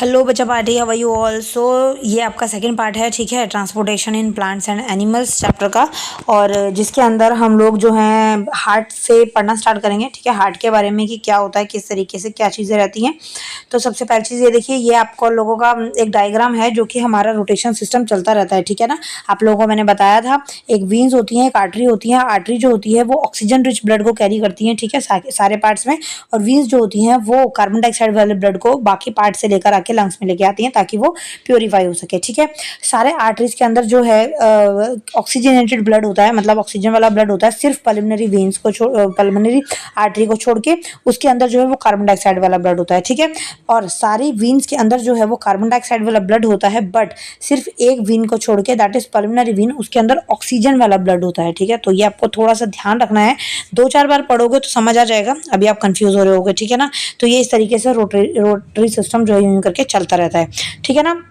Hello बच्चा party, how are you all. So ये आपका सेकंड पार्ट है, ठीक है, transportation in plants and animals chapter का। और जिसके अंदर हम लोग जो हैं हार्ट से पढ़ना स्टार्ट करेंगे, ठीक है, हार्ट के बारे में कि क्या होता है, किस तरीके से क्या चीज़ें रहती हैं। तो सबसे पहली चीज़ ये देखिए, ये आपको लोगों का एक डायग्राम है जो कि हमारा रोटेशन सिस्टम चलता रहता है, ठीक है ना। आप लोगों को मैंने बताया था, एक वीन्स होती हैं, एक आर्टरी होती है। आर्टरी जो होती है वो ऑक्सीजन रिच ब्लड को कैरी करती है, ठीक है, सारे पार्ट्स में। और वीन्स जो होती हैं वो कार्बन डाइऑक्साइड वाले ब्लड को बाकी पार्ट से लेकर आके लंग्स में लेके आती हैं ताकि वो प्योरीफाई हो सके, ठीक है। सारे आर्टरीज के अंदर जो है ऑक्सीजनेटेड ब्लड होता है, मतलब ऑक्सीजन वाला ब्लड होता है, सिर्फ पल्मोनरी वेन्स को पल्मोनरी आर्टरी को छोड़ के उसके अंदर जो है वो कार्बन डाइऑक्साइड वाला ब्लड होता है, ठीक है। और सारी वीन्स के अंदर जो है वो कार्बन डाइऑक्साइड वाला ब्लड होता है, बट सिर्फ एक वीन को छोड़ के, दैट इज पल्मोनरी वीन, उसके अंदर ऑक्सीजन वाला ब्लड होता है, ठीक है। तो ये आपको थोड़ा सा ध्यान रखना है, 2-4 बार पढ़ोगे तो समझ आ जाएगा, अभी आप कंफ्यूज हो रहे होगे, ठीक है ना। तो ये इस तरीके से रोटरी सिस्टम जो है यूं करके चलता रहता है, ठीक है ना।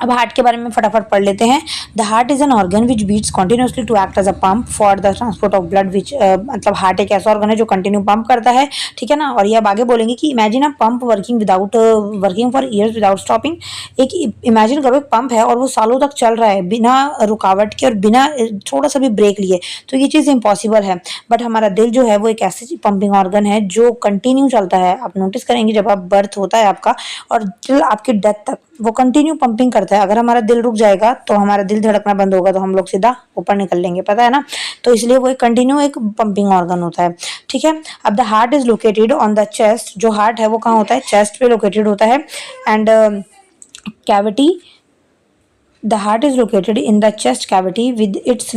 अब हार्ट के बारे में फटाफट पढ़ लेते हैं। The heart is an organ which beats continuously to act as a pump for the transport of blood, which मतलब हार्ट एक ऐसा ऑर्गन है जो कंटिन्यू पंप करता है, ठीक है ना। और ये अब आगे बोलेंगे कि imagine a pump working for years without stopping. एक इमेजिन करो, एक पंप है और वो सालों तक चल रहा है बिना रुकावट के और बिना थोड़ा सा भी ब्रेक लिए। तो ये चीज़ इम्पॉसिबल है, बट हमारा दिल जो है वो एक ऐसी पंपिंग ऑर्गन है जो कंटिन्यू चलता है। आप नोटिस करेंगे जब आप बर्थ होता है आपका और टिल आपकी डेथ तक वो कंटिन्यू पंपिंग करता है। अगर हमारा दिल रुक जाएगा तो हमारा दिल धड़कना बंद होगा, तो हम लोग सीधा ऊपर निकल लेंगे, पता है ना। तो इसलिए वो एक कंटिन्यू एक पंपिंग ऑर्गन होता है, ठीक है। अब the heart is located on the chest. जो हार्ट है वो कहाँ होता है, चेस्ट पे लोकेटेड होता है। And cavity, the heart is located in the chest cavity with its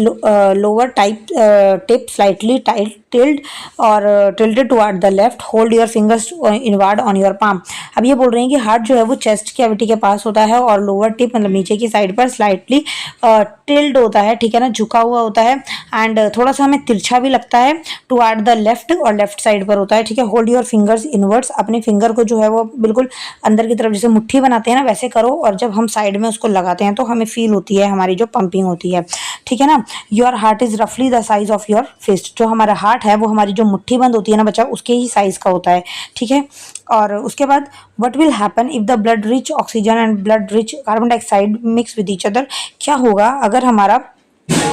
lower tip slightly tilted or tilted toward the left. Hold your fingers inward on your palm. अब ये बोल रहे हैं कि हार्ट जो है वो चेस्ट कैविटी के पास होता है और लोअर टिप मतलब नीचे की साइड पर स्लाइटली टिल्ड होता है, ठीक है ना, झुका हुआ होता है। एंड थोड़ा सा हमें तिरछा भी लगता है, टुवर्ड द लेफ्ट, और लेफ्ट साइड पर होता है, ठीक है। Hold your fingers inwards. अपने फिंगर को जो है वो बिल्कुल अंदर की तरफ, जैसे मुट्ठी बनाते हैं ना वैसे करो, और जब हम साइड में उसको लगाते हैं तो हमें फील होती है हमारी जो पंपिंग होती है, ठीक है ना। योर हार्ट इज रफली the size of your fist. जो हमारा हार्ट है वो हमारी जो मुट्ठी बंद होती है ना बच्चा, उसके ही साइज का होता है, ठीक है। और उसके बाद what will happen if the blood rich oxygen and blood rich carbon dioxide mix with each other. क्या होगा अगर हमारा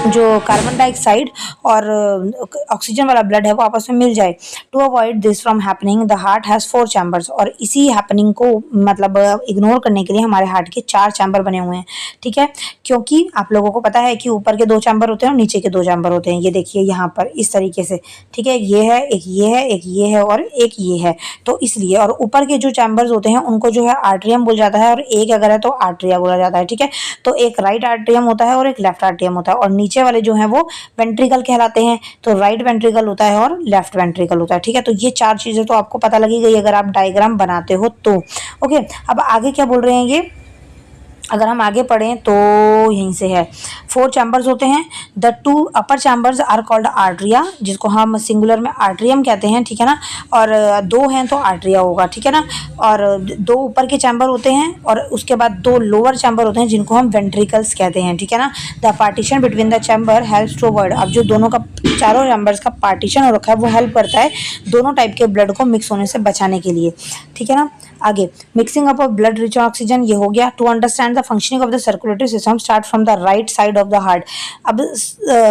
जो कार्बन डाइऑक्साइड और ऑक्सीजन वाला ब्लड है वो आपस में मिल जाए। To avoid this from happening the heart has 4 chambers. और इसी हैपनिंग को मतलब इग्नोर करने के लिए हमारे हार्ट के 4 चैम्बर बने हुए हैं, ठीक है। क्योंकि आप लोगों को पता है कि ऊपर के 2 चैम्बर होते हैं और नीचे के 2 चैम्बर होते हैं। ये देखिए यहाँ पर इस तरीके से, ठीक है, ये है, एक ये है, एक ये है और एक ये है। तो इसलिए, और ऊपर के जो चैम्बर्स होते हैं उनको जो है आर्ट्रियम बोला जाता है, और एक अगर है तो आर्ट्रिया बोला जाता है, ठीक है। तो एक राइट आर्ट्रियम होता है और एक लेफ्ट आर्ट्रियम होता है, और नीचे वाले जो हैं वो वेंट्रिकल कहलाते हैं। तो राइट वेंट्रिकल होता है और लेफ्ट वेंट्रिकल होता है, ठीक है। तो ये 4 चीजें तो आपको पता लगी गई अगर आप डायग्राम बनाते हो तो। ओके, अब आगे क्या बोल रहे हैं ये, अगर हम आगे पढ़ें तो यहीं से है, 4 चैम्बर्स होते हैं। The 2 upper chambers are called atria, जिसको हम सिंगुलर में आर्ट्रियम कहते हैं, ठीक है ना। और 2 हैं तो आर्ट्रिया होगा, ठीक है ना। और 2 ऊपर के चैम्बर होते हैं और उसके बाद 2 लोअर चैम्बर होते हैं जिनको हम वेंट्रिकल्स कहते हैं, ठीक है ना। The partition between the chamber helps to avoid. अब जो दोनों का, चारों चैम्बर्स का पार्टीशन हो रखा है वो हेल्प करता है दोनों टाइप के ब्लड को मिक्स होने से बचाने के लिए, ठीक है ना। आगे, mixing up of blood rich oxygen, ये हो गया। To understand the functioning of the circulatory system start from the right side of the heart. अब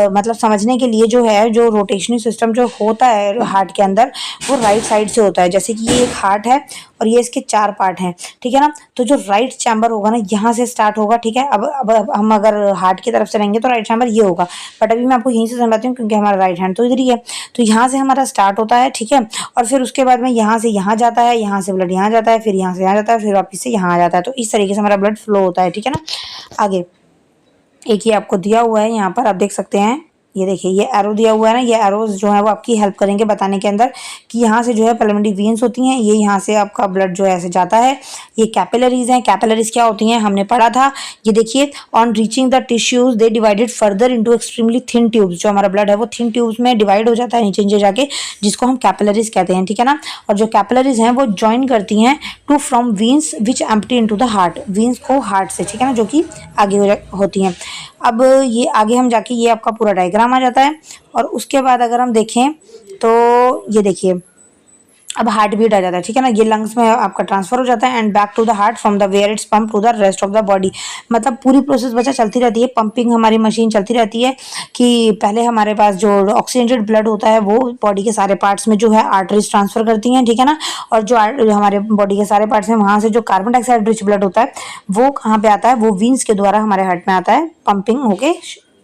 मतलब समझने के लिए जो है, जो रोटेशनल सिस्टम जो होता है हार्ट के अंदर वो राइट साइड से होता है। जैसे कि ये एक हार्ट है और ये इसके 4 पार्ट हैं, ठीक है ना। तो जो राइट चैम्बर होगा ना यहाँ से स्टार्ट होगा, ठीक है। अब हम अगर हार्ट की तरफ से रहेंगे तो राइट चैम्बर ये होगा, बट अभी मैं आपको यहीं से समझाती हूँ क्योंकि हमारा राइट हैंड तो इधर ही है। तो यहाँ से हमारा स्टार्ट होता है, ठीक है। और फिर उसके बाद में यहाँ से यहाँ जाता है, यहाँ से ब्लड यहाँ जाता है, फिर यहाँ से यहाँ जाता है, फिर वापिस से यहाँ आ जाता है। तो इस तरीके से हमारा ब्लड फ्लो होता है, ठीक है ना। आगे एक ये आपको दिया हुआ है यहाँ पर, आप देख सकते हैं, ये देखिए ये एरो दिया हुआ है ना, ये एरोज जो है वो आपकी हेल्प करेंगे बताने के अंदर कि यहाँ से जो है पल्मोनरी वेन्स होती हैं, ये यहाँ से आपका ब्लड जो है ऐसे जाता है। ये कैपिलरीज हैं। कैपिलरीज क्या होती हैं हमने पढ़ा था, ये देखिए, on reaching the tissues they divided further into extremely thin tubes. जो हमारा ब्लड है वो थिन ट्यूब्स में डिवाइड हो जाता है नीचे नीचे जाके, जिसको हम कैपिलरीज कहते हैं, ठीक है ना। और जो कैपिलरीज हैं वो ज्वाइन करती हैं to from veins which empty into the heart, veins को हार्ट से, ठीक है ना, जो कि आगे होती हैं। अब ये आगे हम जाके ये आपका पूरा डायग्राम आ जाता है। और उसके बाद अगर हम देखें तो ये देखिए, अब हार्ट बीट आ जाता है, ठीक है ना, ये लंग्स में आपका ट्रांसफर हो जाता है and back to the heart from the where it's pump to the rest of the body. मतलब पूरी प्रोसेस बच्चा चलती रहती है, पंपिंग हमारी मशीन चलती रहती है कि पहले हमारे पास जो ऑक्सीजनेटेड ब्लड होता है वो बॉडी के सारे पार्ट्स में जो है आर्टरीज ट्रांसफर करती हैं, ठीक है ना, और जो हमारे बॉडी के सारे पार्ट्स में वहां से जो कार्बन डाइऑक्साइड रिच ब्लड होता है वो कहाँ पे आता है, वो वीन्स के द्वारा हमारे हार्ट में आता है पंपिंग होके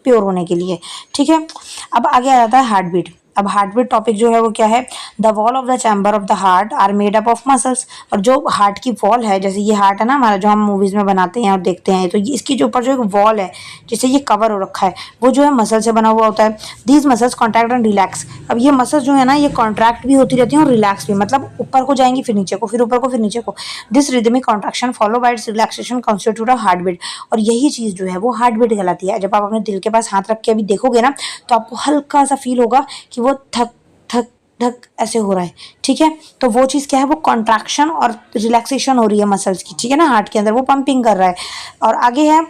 प्योर होने के लिए, ठीक है। अब आगे आ जाता है हार्ट बीट। अब हार्ट बीट टॉपिक जो है वो क्या है, the wall of the chamber of the heart are made up of muscles. और जो हार्ट की वॉल है, जैसे ये हार्ट है ना हमारा, जो हम मूवीज में बनाते हैं और देखते हैं, तो इसकी जो ऊपर जो एक वॉल है जिससे ये कवर हो रखा है वो जो है मसल से बना हुआ होता है। These muscles contract and relax. अब ये मसल्स जो है ना ये कॉन्ट्रैक्ट भी होती रहती हैं और रिलैक्स भी, मतलब ऊपर को जाएंगी फिर नीचे को, फिर ऊपर को फिर नीचे को। This rhythmic contraction follow by its relaxation constitute a heart beat. और यही चीज जो है वो हार्ट बीट कहलाती है। जब आप अपने दिल के पास हाथ रख के अभी देखोगे ना तो आपको हल्का सा फील होगा कि वो थक धक धक ऐसे हो रहा है, ठीक है। तो वो चीज़ क्या है, वो कॉन्ट्रैक्शन और रिलैक्सेशन हो रही है मसल्स की, ठीक है ना, हार्ट के अंदर वो पंपिंग कर रहा है। और आगे है,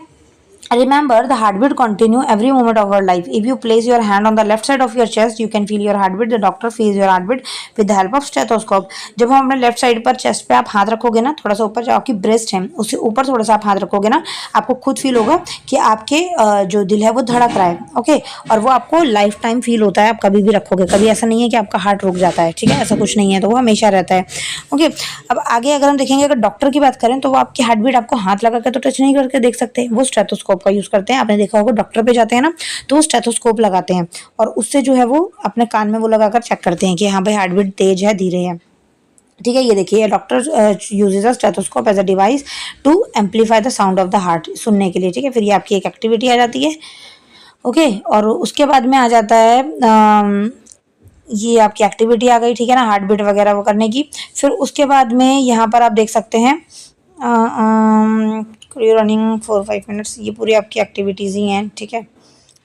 remember the heartbeat continue every moment of our life. If you place your hand on the left side of your chest you can feel your heartbeat. The doctor feels your heartbeat with the help of stethoscope. जब हम अपने left side पर chest पे आप हाथ रखोगे ना, थोड़ा सा ऊपर जो आपकी ब्रेस्ट है उससे ऊपर थोड़ा सा आप हाथ रखोगे ना, आपको खुद फील होगा कि आपके जो दिल है वो धड़क रहा है, ओके। और वो आपको लाइफ टाइम फील होता है, आप कभी भी रखोगे, कभी ऐसा नहीं है कि आपका हार्ट रुक जाता है, ठीक है, ऐसा कुछ नहीं है, तो वो हमेशा रहता है, ओके। अब आगे अगर हम देखेंगे, अगर डॉक्टर की बात करें तो वो आपकी हार्टबीट आपको हाथ लगा के तो टच नहीं करके देख सकते, वो स्टेथोस्कोप का यूज करते हैं। आपने देखा होगा डॉक्टर पे जाते हैं ना तो वो स्टेथोस्कोप लगाते हैं और उससे जो है वो अपने कान में वो लगाकर चेक करते हैं कि हाँ भाई हार्टबीट तेज है धीरे है, ठीक है। ये देखिए doctor uses a stethoscope as a device to amplify the sound of the heart, सुनने के लिए, ठीक है। फिर ये आपकी एक एक्टिविटी आ जाती है, ओके। और उसके बाद में आ जाता है ये आपकी एक्टिविटी आ गई, ठीक है ना, हार्ट बीट वगैरह वो करने की। फिर उसके बाद में यहाँ पर आप देख सकते हैं रनिंग 4-5 मिनट्स, ये पूरी आपकी एक्टिविटीज़ ही हैं, ठीक है,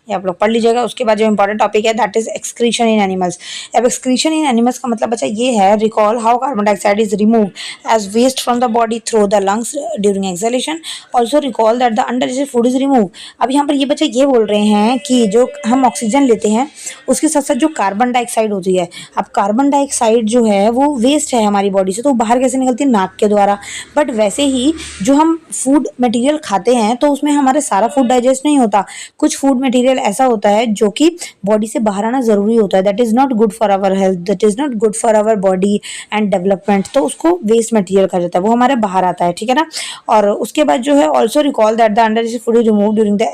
ये आप लोग पढ़ लीजिएगा। उसके बाद जो इंपॉर्टेंट टॉपिक है that is excretion in animals. अब एक्सक्रीशन इन एनिमल्स का मतलब बच्चा ये है, recall how carbon dioxide is remove as waste from the body through the lungs during exhalation. Also recall that the undigested food is remove. अब यहाँ पर ये बच्चा ये बोल रहे हैं कि जो हम ऑक्सीजन लेते हैं उसके साथ साथ जो कार्बन डाइऑक्साइड होती है, अब कार्बन डाइऑक्साइड जो है वो वेस्ट है हमारी बॉडी से, तो बाहर कैसे निकलती है, नाक के द्वारा। बट वैसे ही जो हम फूड मटेरियल खाते हैं तो उसमें हमारा सारा फूड डाइजेस्ट नहीं होता, कुछ फूड मटेरियल ऐसा होता है जो कि बॉडी से बाहर आना जरूरी होता है, that is not good for our health, that is not good for our body and development, तो उसको वेस्ट मटेरियल कहा जाता है, वो हमारे बाहर आता है, ठीक है ना। और उसके बाद जो है also recall that the under food is remove during the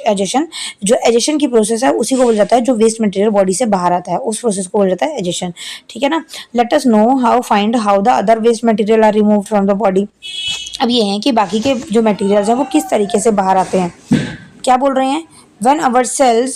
egestion. जो एजेशन की प्रोसेस है उसी को बोला जाता है जो वेस्ट मटेरियल बॉडी से बाहर आता है, उस प्रोसेस को बोला जाता है एजेशन, ठीक है ना। Let us know how find how the other waste material are removed from the body. अब ये है कि बाकी के जो मटेरियल्स हैं वो किस तरीके से बाहर आते हैं, क्या बोल रहे हैं, when our cells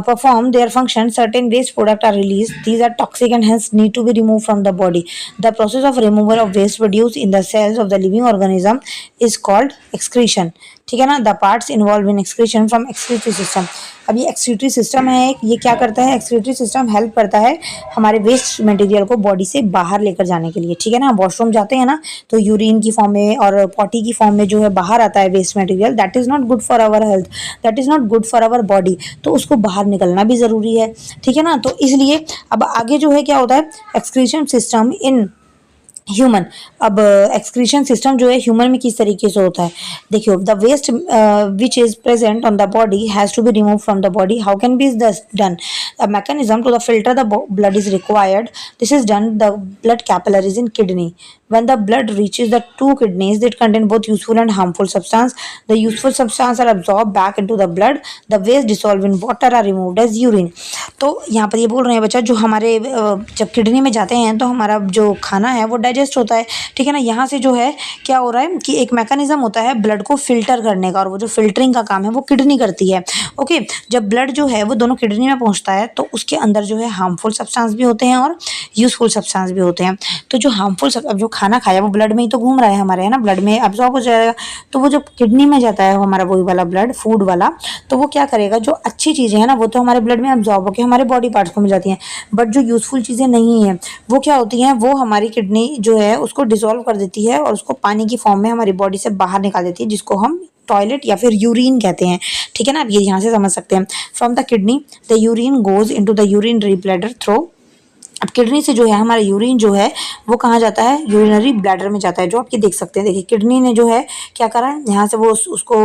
perform their function certain waste products are released, these are toxic and hence need to be removed from the body. The process of removal of waste produced in the cells of the living organism is called excretion, ठीक है ना। The parts involve in excretion from excretory system. अब ये excretory system है एक, ये क्या करता है, एक्सक्रीटरी सिस्टम हेल्प करता है हमारे वेस्ट मटेरियल को बॉडी से बाहर लेकर जाने के लिए, ठीक है ना। वॉशरूम जाते हैं ना तो यूरिन की फॉर्म में और पॉटी की फॉर्म में जो है बाहर आता है waste material, that is not good for our health, that is not good for our body, तो उसको बाहर निकलना भी जरूरी है, ठीक है ना। तो इसलिए अब आगे जो है क्या होता है, एक्सक्रीशन सिस्टम इन ह्यूमन। अब एक्सक्रीशन सिस्टम जो है ह्यूमन में किस तरीके से होता है, देखियो the waste which is present on the body has to be remove from the body. How can be this done, a mechanism to the filter the blood is required, this is done the blood capillaries in kidney. When the blood reaches the two kidneys, that contain both useful and harmful substance. The useful substance are absorbed back into the blood. The waste dissolved in water are removed as urine. तो यहाँ पर ये बोल रहे हैं बच्चा, जो हमारे जब किडनी में जाते हैं तो हमारा जो खाना है वो डाइजेस्ट होता है, ठीक है ना। यहाँ से जो है क्या हो रहा है कि एक मैकेनिज्म होता है ब्लड को फिल्टर करने का, और वो जो फिल्टरिंग का काम है वो किडनी करती है, ओके। जब ब्लड जो है वो दोनों किडनी में पहुँचता है तो उसके अंदर जो है हार्मफुल सब्सटेंस भी होते हैं और यूजफुल सब्सटेंस भी होते हैं। तो जो हार्मफुल अब जो खाना खाया वो ब्लड में ही तो घूम रहा है हमारे, है ना, ब्लड में अब्जॉर्ब हो जाएगा, तो वो जो किडनी में जाता है वो हमारा वही वाला ब्लड फूड वाला, तो वो क्या करेगा, जो अच्छी चीज़ें हैं ना वो तो हमारे ब्लड में अब्जॉर्ब होकर हमारे बॉडी पार्ट्स को मिल जाती हैं, बट जो यूजफुल चीज़ें नहीं हैं वो क्या होती हैं, वो हमारी किडनी जो है उसको डिसॉल्व कर देती है और उसको पानी की फॉर्म में हमारी बॉडी से बाहर निकाल देती है, जिसको हम टॉयलेट या फिर यूरिन कहते हैं, ठीक है ना। आप ये यहाँ से समझ सकते हैं, from the kidney the urine goes into the urinary bladder through अब किडनी से जो है हमारा यूरिन जो है वो कहाँ जाता है, यूरिनरी ब्लैडर में जाता है, जो आपके देख सकते हैं। देखिए किडनी ने जो है क्या करा है, यहाँ से वो उसको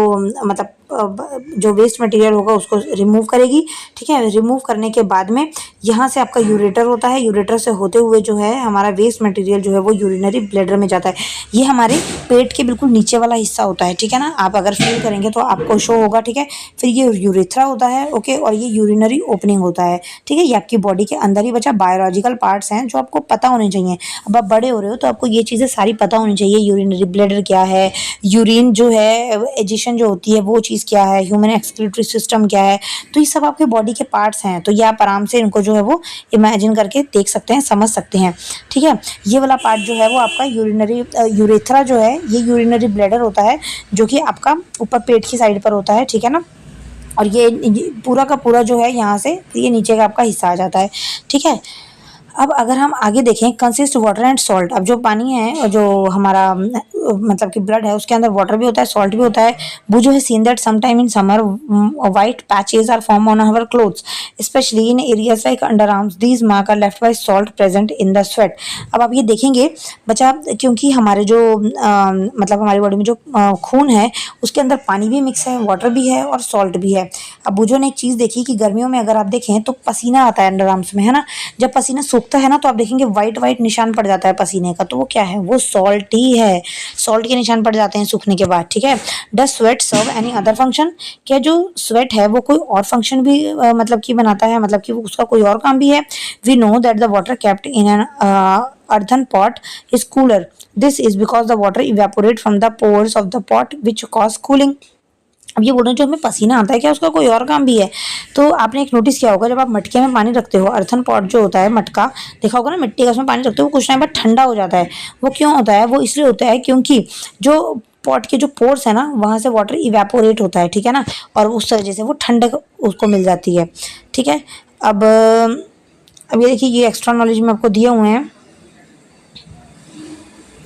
मतलब जो वेस्ट मटेरियल होगा उसको रिमूव करेगी, ठीक है। रिमूव करने के बाद में यहाँ से आपका यूरेटर होता है, यूरेटर से होते हुए जो है हमारा वेस्ट मटेरियल जो है वो यूरिनरी ब्लैडर में जाता है। ये हमारे पेट के बिल्कुल नीचे वाला हिस्सा होता है, ठीक है ना। आप अगर फील करेंगे तो आपको शो होगा, ठीक है। फिर ये यूरेथ्रा होता है, ओके, और ये यूरिनरी ओपनिंग होता है, ठीक है। ये आपकी बॉडी के अंदर ही बचा बायोलॉजिकल पार्ट्स हैं जो आपको पता होने चाहिए। अब आप बड़े हो रहे हो तो आपको ये चीज़ें सारी पता होनी चाहिए। यूरिनरी ब्लैडर क्या है, यूरिन जो है एजिशन जो होती है वो चीज़ क्या है, ह्यूमन एक्सक्रीटरी सिस्टम क्या है, तो ये सब आपके बॉडी के पार्ट्स हैं। तो ये आप आराम से इनको जो है वो इमेजिन करके देख सकते हैं, समझ सकते हैं, ठीक है। ये वाला पार्ट जो है वो आपका यूरेथ्रा जो है ये यूरिनरी ब्लैडर होता है, जो कि आपका ऊपर पेट की साइड पर होता है, ठीक है ना। और ये पूरा का पूरा जो है यहाँ से ये नीचे का आपका हिस्सा आ जाता है, ठीक है। अब अगर हम आगे देखें, कंसिस्ट वाटर एंड सॉल्ट। अब जो पानी है और जो हमारा मतलब कि ब्लड है उसके अंदर वाटर भी होता है, सॉल्ट भी होता है। वो जो है seen that sometime in summer white patches are form on our clothes specially in areas like under arms, these mark are left by salt present in the sweat. अब आप ये देखेंगे बच्चा, क्योंकि हमारे जो मतलब हमारी बॉडी में जो खून है उसके अंदर पानी भी मिक्स है, वाटर भी है और सॉल्ट भी है। अब बुझो ने एक चीज़ देखी कि गर्मियों में अगर आप देखें तो पसीना आता है अंडर आर्म्स में, है ना। जब पसीना सूखता है ना तो आप देखेंगे वाइट वाइट निशान पड़ जाता है पसीने का, तो वो क्या है, वो सॉल्ट ही है। सॉल्ट के निशान पड़ जाते हैं सूखने के बाद, ठीक है। Does sweat serve any other function? क्या जो स्वेट है वो कोई और फंक्शन भी मतलब कि बनाता है, मतलब कि उसका कोई और काम भी है? We know that the water kept in an earthen pot is cooler. This is because the water evaporate from the pores of the pot which cause cooling. अब ये बोल रहे हैं जो हमें पसीना आता है क्या उसका कोई और काम भी है? तो आपने एक नोटिस किया होगा, जब आप मटके में पानी रखते हो, अर्थन पॉट जो होता है मटका, देखा होगा ना, मिट्टी का, उसमें पानी रखते हो वो कुछ टाइम बाद ठंडा हो जाता है। वो क्यों होता है? वो इसलिए होता है क्योंकि जो पॉट के जो पोर्स है ना वहाँ से वाटर इवेपोरेट होता है, ठीक है ना, और उस वजह से वो ठंडक उसको मिल जाती है, ठीक है। अब ये देखिए, ये एक्स्ट्रा नॉलेज में आपको दिए हुए हैं।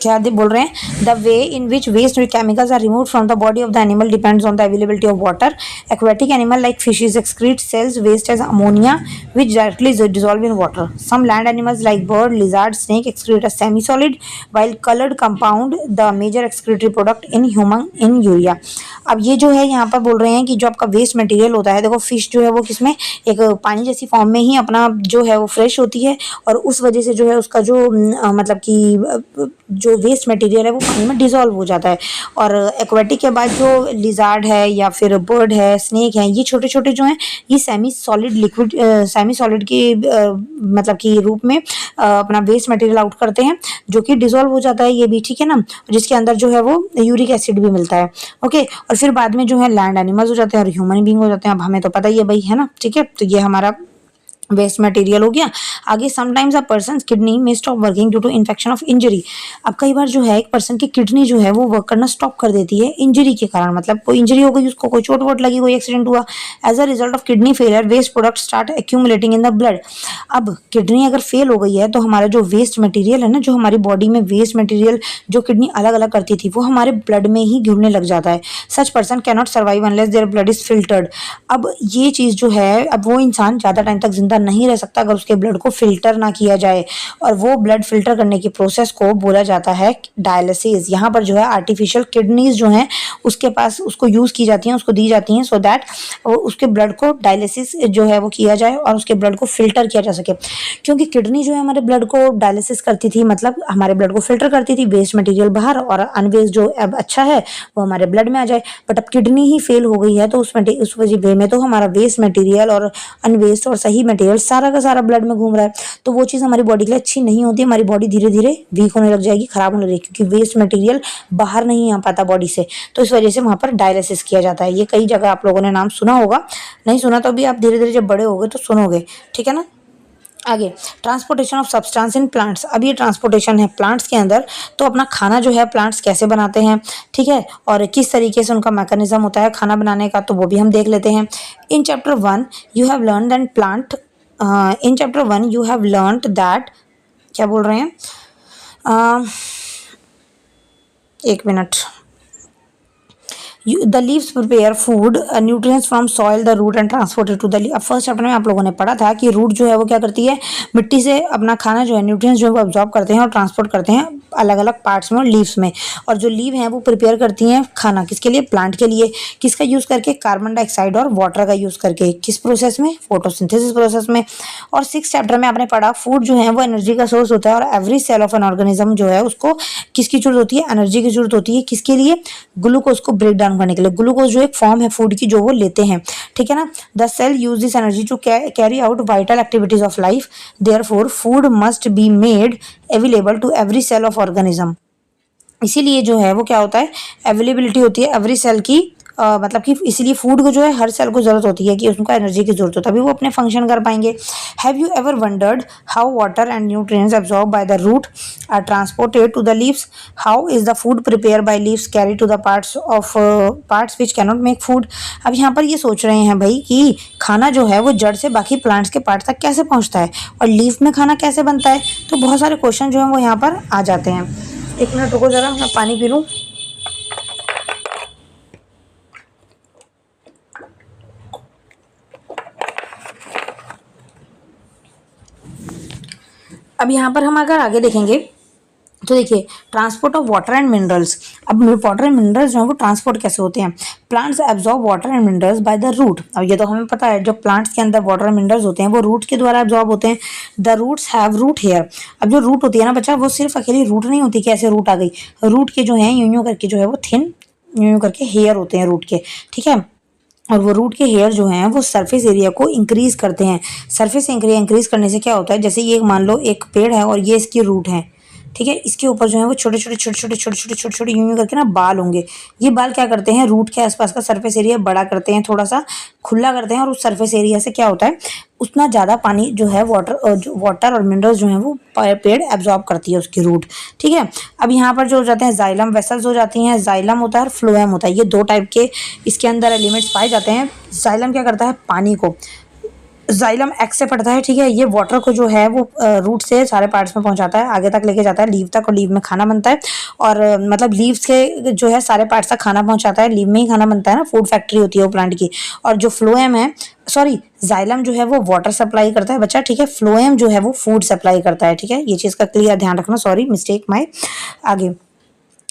क्या बोल रहे हैं, the way in which waste chemicals are remove from the body of the animal depends on the availability of water. Aquatic animal like fishes excrete cells waste as ammonia which directly dissolve in water. Some land animals like bird, lizard, snake excrete a semi solid white coloured compound the major excretory product in human in urea. अब ये जो है यहाँ पर बोल रहे हैं कि जो आपका वेस्ट मटेरियल होता है, देखो फिश जो है वो किसमें, एक पानी जैसी फॉर्म में ही अपना जो है वो फ्रेश होती है, और उस वजह से जो है उसका जो मतलब कि जो वेस्ट मटेरियल है वो पानी में डिसॉल्व हो जाता है। और एक्वेटिक के बाद जो लिजार्ड है या फिर बर्ड है, स्नेक है, ये छोटे छोटे जो हैं ये semi solid liquid semi solid के मतलब कि रूप में अपना वेस्ट मटेरियल आउट करते हैं, जो कि डिसॉल्व हो जाता है ये भी, ठीक है ना, जिसके अंदर जो है वो यूरिक एसिड भी मिलता है, ओके। और फिर बाद में जो है लैंड एनिमल्स हो जाते हैं और ह्यूमन बीइंग हो जाते हैं। अब हमें तो पता ही है भाई, है ना, ठीक है। तो ये हमारा वेस्ट मटेरियल हो गया। आगे, समटाइम्स अ पर्सन किडनी में stop working due to infection of injury. अब कई बार जो है एक पर्सन की किडनी जो है वो वर्क करना स्टॉप कर देती है इंजरी के कारण, मतलब कोई इंजरी हो गई, उसको कोई चोट वोट लगी, कोई एक्सीडेंट हुआ। As a result of kidney failure waste product start accumulating in the blood. अब किडनी अगर फेल हो गई है तो हमारा जो वेस्ट मटेरियल है ना, जो हमारी बॉडी में वेस्ट मटेरियल जो किडनी अलग अलग करती थी वो हमारे ब्लड में ही घुलने लग जाता है। Such person can not survive unless their blood is filtered. अब ये चीज़ जो है, अब वो इंसान ज़्यादा टाइम तक जिंदा नहीं रह सकता अगर उसके ब्लड को फिल्टर ना किया जाए, और वो ब्लड फिल्टर करने की प्रोसेस को बोला जाता है डायलिसिस। यहाँ पर जो है आर्टिफिशियल किडनीज जो हैं उसके पास उसको यूज़ की जाती हैं, उसको दी जाती हैं, सो दैट उसके ब्लड को डायलिसिस जो है वो किया जाए और उसके ब्लड को फिल्टर किया जा सके। क्योंकि किडनी जो है हमारे ब्लड को डायलिसिस करती थी, मतलब हमारे ब्लड को फिल्टर करती थी, वेस्ट मटेरियल बाहर और अनवेस्ट जो अब अच्छा है वो हमारे ब्लड में आ जाए। बट अब किडनी ही फेल हो गई है तो उस वजह वे में तो हमारा वेस्ट मटेरियल और अनवेस्ट और सही मटेरियल सारा का सारा ब्लड में घूम रहा है, तो वो चीज़ हमारी बॉडी के लिए अच्छी नहीं होती। हमारी बॉडी धीरे धीरे वीक होने लग जाएगी, खराब होने लगेगी, क्योंकि वेस्ट मटेरियल बाहर नहीं आ पाता बॉडी से, तो इस वजह से वहाँ पर डायलिसिस किया जाता है। ये कई जगह आप लोगों ने नाम सुना होगा, नहीं सुना तो भी आप धीरे धीरे जब बड़े होगे तो सुनोगे, ठीक है ना। आगे, transportation of substance in plants. अब ये ट्रांसपोर्टेशन है प्लांट्स के अंदर, तो अपना खाना जो है प्लांट्स कैसे बनाते हैं, ठीक है, और किस तरीके से उनका मैकेनिज्म होता है खाना बनाने का, तो वो भी हम देख लेते हैं। In chapter 1 you have learn that plant in chapter 1 you have learn that, क्या बोल रहे हैं, एक minute, the leaves prepare food nutrients from soil the root and transported to the leaf. अब फर्स्ट चैप्टर में आप लोगों ने पढ़ा था कि रूट जो है वो क्या करती है, मिट्टी से अपना खाना जो है न्यूट्रिएंट्स जो है वो अब्जॉर्ब करते हैं और ट्रांसपोर्ट करते हैं अलग अलग पार्ट्स में और लीव्स में। और जो लीव हैं वो प्रिपेयर करती हैं खाना किसके लिए, प्लांट के लिए। किसका यूज़ करके, कार्बन डाइऑक्साइड और वाटर का यूज़ करके। किस प्रोसेस में, फोटोसिंथेसिस प्रोसेस में। और 6 चैप्टर में आपने पढ़ा फूड जो है वो एनर्जी का सोर्स होता है और every cell of an organism जो है उसको किसकी जरूरत होती है, एनर्जी की जरूरत होती है। किसके लिए, ग्लूकोज को ब्रेक डाउन करने के लिए। ग्लूकोज जो एक फॉर्म है फूड की जो वो लेते हैं, ठीक है ना। The cell use this energy to carry out vital activities of life, therefore food must be made available to every cell of organism. इसीलिए जो है वो क्या होता है, अवेलेबिलिटी होती है एवरी सेल की, मतलब कि इसीलिए फूड को जो है हर सेल को जरूरत होती है कि उसको एनर्जी की जरूरत हो तभी वो अपने फंक्शन कर पाएंगे। Have you ever wondered how water and nutrients absorb by the root are transported to the leaves, how is the food prepare by leaves carry to the parts which cannot make food. अब यहाँ पर ये सोच रहे हैं भाई कि खाना जो है वो जड़ से बाकी प्लांट्स के पार्ट तक कैसे पहुँचता है और लीफ में खाना कैसे बनता है। तो बहुत सारे क्वेश्चन जो है वो यहाँ पर आ जाते हैं। 1 मिनट रुको जरा, मैं पानी पी लूँ। अब यहाँ पर हम अगर आगे देखेंगे तो देखिए transport of water and minerals. अब वाटर एंड मिनरल्स जो है वो ट्रांसपोर्ट कैसे होते हैं। Plants absorb water and minerals by the root. अब ये तो हमें पता है जो प्लांट्स के अंदर वाटर एंड मिनरल्स होते हैं वो रूट के द्वारा एब्जॉर्ब होते हैं। The roots have root hair. अब जो रूट होती है ना बच्चा, वो सिर्फ अकेली रूट नहीं होती कि ऐसे रूट आ गई। रूट के जो है यूं यूं करके जो है वो थिन यूं यूं करके हेयर होते हैं रूट के, ठीक है। और वो रूट के हेयर जो हैं वो सरफेस एरिया को इंक्रीज करते हैं। सरफेस एरिया इंक्रीज करने से क्या होता है, जैसे ये मान लो एक पेड़ है और ये इसकी रूट है, ठीक है। इसके ऊपर जो है वो छोटे छोटे छोटे छोटे छोटे छोटे छोटे छोटे यूं यूं करके ना बाल होंगे। ये बाल क्या करते हैं, रूट के आसपास का सरफेस एरिया बड़ा करते हैं, थोड़ा सा खुला करते हैं और उस सरफेस एरिया से क्या होता है, उतना ज़्यादा पानी जो है वाटर और मिनरल्स जो है वो पेड़ एब्जॉर्ब करती है उसकी रूट, ठीक है। अब यहाँ पर जो हो जाते हैं जाइलम वेसल्स हो जाती हैं। जाइलम होता है और फ्लोएम होता है, ये 2 टाइप के इसके अंदर एलिमेंट्स पाए जाते हैं। जाइलम क्या करता है, पानी को, जाइलम एक्स से पड़ता है, ठीक है। ये वाटर को जो है वो रूट से सारे पार्ट्स में पहुंचाता है, आगे तक लेके जाता है लीव तक और लीव में खाना बनता है। और मतलब लीव्स के जो है सारे पार्ट्स तक खाना पहुंचाता है, लीव में ही खाना बनता है ना, फूड फैक्ट्री होती है वो प्लांट की। और जो फ्लोएम है, सॉरी जाइलम जो है वो वाटर सप्लाई करता है बच्चा, ठीक है। फ्लोएम जो है वो फूड सप्लाई करता है, ठीक है। ये चीज़ का क्लियर ध्यान रखना, सॉरी मिस्टेक माई। आगे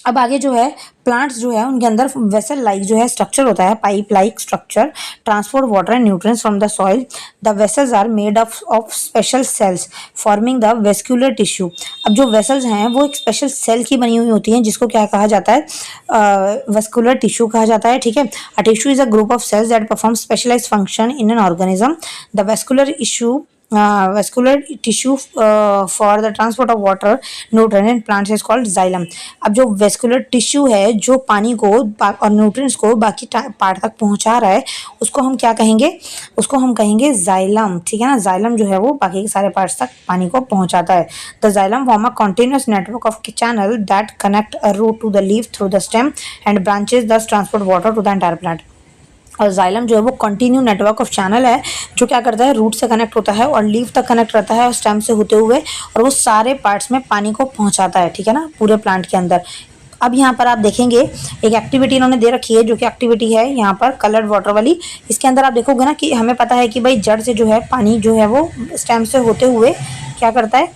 अब आगे जो है प्लांट्स जो है उनके अंदर वेसल लाइक जो है स्ट्रक्चर होता है, pipe like structure, transport water and nutrients from the soil. The vessels are made of special cells forming the vascular tissue. अब जो वेसल्स हैं वो एक स्पेशल सेल की बनी हुई होती हैं जिसको क्या कहा जाता है, वेस्कुलर टिश्यू कहा जाता है, ठीक है। A tissue is a group of cells that perform specialised function in an organism. The vascular tissue for the transport of water nutrient in plants is called xylem। अब जो वेस्कुलर टिश्यू है जो पानी को और न्यूट्रिएंट्स को बाकी part तक पहुंचा रहा है उसको हम क्या कहेंगे, उसको हम कहेंगे जाइलम, ठीक है ना। जाइलम जो है वो बाकी के सारे पार्ट्स तक पानी को पहुंचाता है। The xylem form a continuous network of channel that connect a root to the leaf through the stem and branches thus transport water to the entire plant. और जाइलम जो है वो कंटिन्यू नेटवर्क ऑफ चैनल है जो क्या करता है, root से कनेक्ट होता है और लीफ तक कनेक्ट रहता है और स्टेम से होते हुए, और वो सारे पार्ट्स में पानी को पहुंचाता है, ठीक है ना, पूरे प्लांट के अंदर। अब यहाँ पर आप देखेंगे एक एक्टिविटी इन्होंने दे रखी है जो कि एक्टिविटी है यहाँ पर कलर्ड वाटर वाली। इसके अंदर आप देखोगे ना कि हमें पता है कि भाई जड़ से जो है पानी जो है वो स्टेम से होते हुए क्या करता है,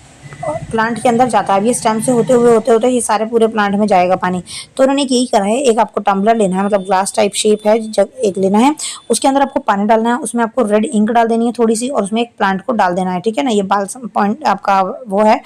प्लांट के अंदर जाता है। अब ये स्टेम से होते हुए ये सारे पूरे प्लांट में जाएगा पानी। तो उन्होंने यही करा है, एक आपको टम्बलर लेना है, मतलब ग्लास टाइप शेप है, जग एक लेना है, उसके अंदर आपको पानी डालना है, उसमें आपको रेड इंक डाल देनी है थोड़ी सी और उसमें एक प्लांट को डाल देना है, ठीक है ना। ये बालसम पॉइंट आपका वो है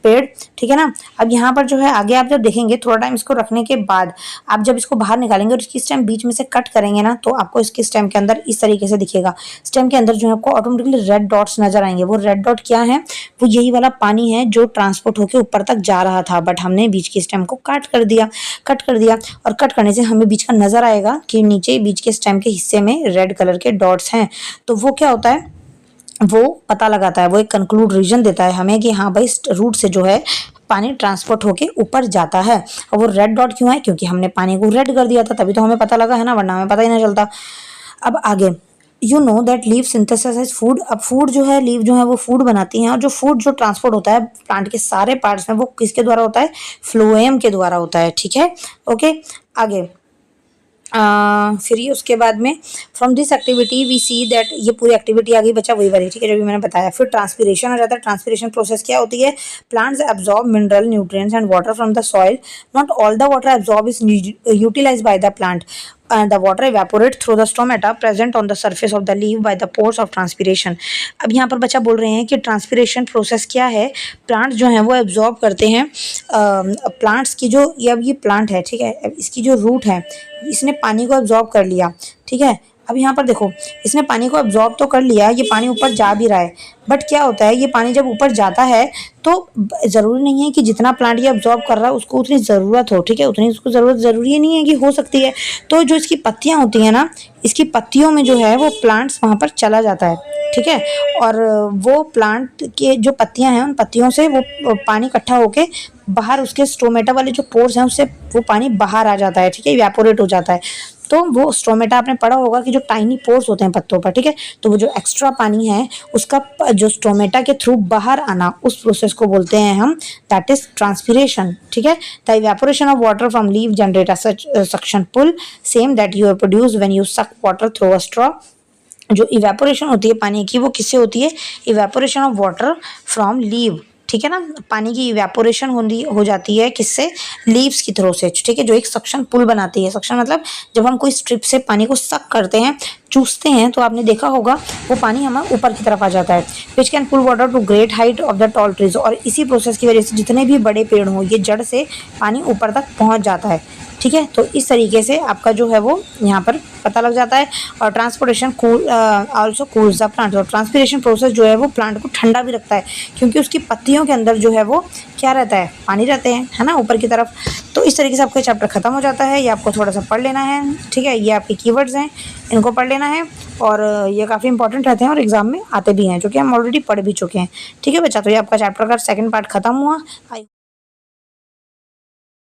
पेड़, ठीक है ना। अब यहाँ पर जो है आगे आप जब देखेंगे थोड़ा टाइम इसको रखने के बाद आप जब इसको बाहर निकालेंगे और इसकी स्टेम बीच में से कट करेंगे ना तो आपको इसकी स्टेम के अंदर इस तरीके से दिखेगा। स्टेम के अंदर जो है आपको ऑटोमेटिकली रेड डॉट्स नजर आएंगे। वो रेड डॉट क्या है, वो यही वाला पानी है जो ट्रांसपोर्ट होकर ऊपर तक जा रहा था, बट हमने बीच की स्टेम को कट कर दिया और कट करने से हमें बीच का नजर आएगा कि नीचे बीच के स्टेम के हिस्से में रेड कलर के डॉट्स हैं। तो वो क्या होता है, वो पता लगाता है, वो एक कंक्लूड रीजन देता है हमें कि हाँ भाई रूट से जो है पानी ट्रांसपोर्ट होके ऊपर जाता है। और वो रेड डॉट क्यों है, क्योंकि हमने पानी को रेड कर दिया था, तभी तो हमें पता लगा है ना, वरना हमें पता ही नहीं चलता। अब आगे you know that leave synthesise food. अब फूड जो है, लीव जो है वो फूड बनाती हैं और जो फूड जो ट्रांसपोर्ट होता है प्लांट के सारे पार्ट्स में वो किसके द्वारा होता है, फ्लोएम के द्वारा होता है, ठीक है। ओके आगे फिर ये उसके बाद में from this activity we see that, ये पूरी एक्टिविटी आ गई बच्चा वही वाली, ठीक है, जो भी मैंने बताया। फिर ट्रांसपिरेशन आ जाता है। ट्रांसपिरेशन प्रोसेस क्या होती है? Plants absorb mineral nutrients and water from the soil. Not all the water absorb is utilised by the plant. The water evaporate through the stomata present on the surface of the leaf by the pores of transpiration. अब यहाँ पर बच्चा बोल रहे हैं कि transpiration process क्या है? प्लांट्स जो हैं वो एब्जॉर्ब करते हैं प्लांट्स की जो, ये अब ये प्लांट है, ठीक है, अब इसकी जो रूट है इसने पानी को एब्जॉर्ब कर लिया, ठीक है। अब यहाँ पर देखो, इसने पानी को एब्जॉर्ब तो कर लिया, ये पानी ऊपर जा भी रहा है, बट क्या होता है, ये पानी जब ऊपर जाता है तो ज़रूरी नहीं है कि जितना प्लांट ये एब्जॉर्ब कर रहा है उसको उतनी ज़रूरत हो, ठीक है, उतनी उसको ज़रूरत ज़रूरी नहीं है कि हो सकती है। तो जो इसकी पत्तियाँ होती हैं ना, इसकी पत्तियों में जो है वो प्लांट्स वहाँ पर चला जाता है, ठीक है, और वो प्लांट के जो पत्तियाँ हैं उन पत्तियों से वो पानी इकट्ठा होके बाहर उसके स्टोमेटा वाले जो पोर्स हैं उससे वो पानी बाहर आ जाता है, ठीक है, इवेपोरेट हो जाता है। तो वो स्टोमेटा आपने पढ़ा होगा कि जो टाइनी पोर्स होते हैं पत्तों पर, ठीक है, तो वो जो एक्स्ट्रा पानी है उसका जो स्टोमेटा के थ्रू बाहर आना, उस प्रोसेस को बोलते हैं हम, दैट इज ट्रांसपिरेशन, ठीक है। The evaporation of water from leaf generate suction pull same that you produce when you suck water through a straw. जो इवेपोरेशन होती है पानी की वो किससे होती है? Evaporation of water from leave, ठीक है ना, पानी की इवेपोरेशन हो जाती है किससे? लीव्स की थ्रू से, ठीक है, जो एक सक्शन पुल बनाती है। सक्शन मतलब जब हम कोई स्ट्रिप से पानी को सक करते हैं, चूसते हैं, तो आपने देखा होगा वो पानी हमारे ऊपर की तरफ आ जाता है। Which can pull water to great height of the tall trees, और इसी प्रोसेस की वजह से जितने भी बड़े पेड़ हों ये जड़ से पानी ऊपर तक पहुँच जाता है, ठीक है। तो इस तरीके से आपका जो है वो यहाँ पर पता लग जाता है। और transportation also cools the plant, और ट्रांसपिरेशन प्रोसेस जो है वो प्लांट को ठंडा भी रखता है, क्योंकि उसकी पत्तियों के अंदर जो है वो क्या रहता है? पानी रहते हैं, है ना, ऊपर की तरफ। तो इस तरीके से आपका चैप्टर खत्म हो जाता है। ये आपको थोड़ा सा पढ़ लेना है, ठीक है, ये आपके कीवर्ड्स हैं, इनको पढ़ लेना है, और ये काफ़ी इंपॉर्टेंट रहते हैं और एग्जाम में आते भी हैं, जो कि हम ऑलरेडी पढ़ भी चुके हैं, ठीक है बच्चा। तो ये आपका चैप्टर का सेकंड पार्ट खत्म हुआ।